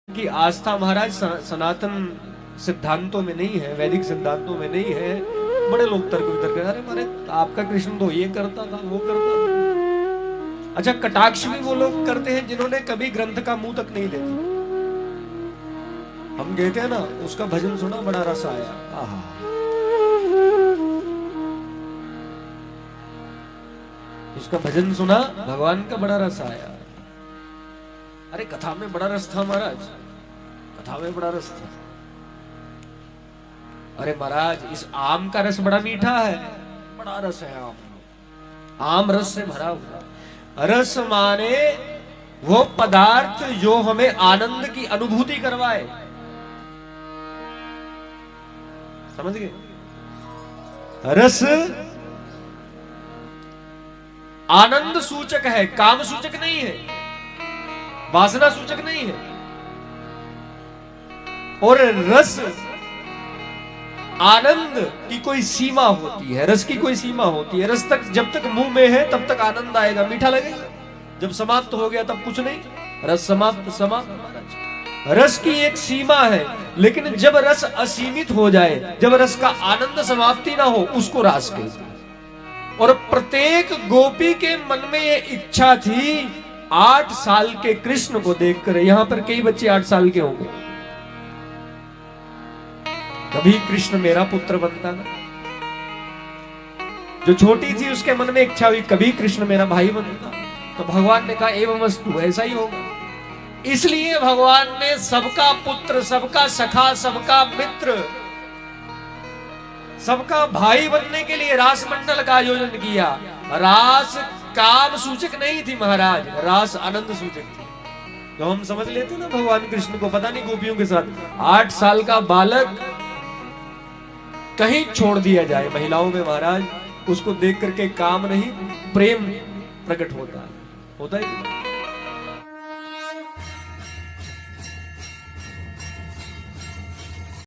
की आस्था महाराज सनातन सिद्धांतों में नहीं है, वैदिक सिद्धांतों में नहीं है। बड़े लोग तर्क वितर्क, अरे मारे आपका कृष्ण तो ये करता था वो करता था। अच्छा, कटाक्ष भी वो लोग करते हैं जिन्होंने कभी ग्रंथ का मुंह तक नहीं देखा। हम गए थे ना, उसका भजन सुना, बड़ा रस आया। आहा, उसका भजन सुना, भगवान का बड़ा रस आया। अरे कथा में बड़ा रस था महाराज, कथा में बड़ा रस था। अरे महाराज, इस आम का रस बड़ा मीठा है, बड़ा रस है आम रस से भरा हुआ। रस माने वो पदार्थ जो हमें आनंद की अनुभूति करवाए, समझ गए? रस आनंद सूचक है, काम सूचक नहीं है, वासना सूचक नहीं है। और रस आनंद की कोई सीमा होती है, रस की कोई सीमा होती है। रस तक जब तक मुंह में है तब तक आनंद आएगा, मीठा लगेगा। जब समाप्त हो गया तब कुछ नहीं, रस समाप्त समाप्त। रस की एक सीमा है, लेकिन जब रस असीमित हो जाए, जब रस का आनंद समाप्ति ना हो, उसको रास कहते हैं। और प्रत्येक गोपी के मन में ये इच्छा थी, 8 साल के कृष्ण को देखकर। यहां पर कई बच्चे 8 साल के होंगे, कभी कृष्ण मेरा पुत्र बनता ना। जो छोटी थी उसके मन में इच्छा हुई, कभी कृष्ण मेरा भाई बनता। तो भगवान ने कहा एवं वस्तु, ऐसा ही होगा। इसलिए भगवान ने सबका पुत्र, सबका सखा, सबका मित्र, सबका भाई बनने के लिए रास मंडल का आयोजन किया। रास काम सूचक नहीं थी महाराज, रास आनंद सूचक थी। तो हम समझ लेते ना भगवान कृष्ण को, पता नहीं गोपियों के साथ 8 साल का बालक कहीं छोड़ दिया जाए महिलाओं में महाराज, उसको देख करके काम नहीं प्रेम प्रकट होता है, होता है।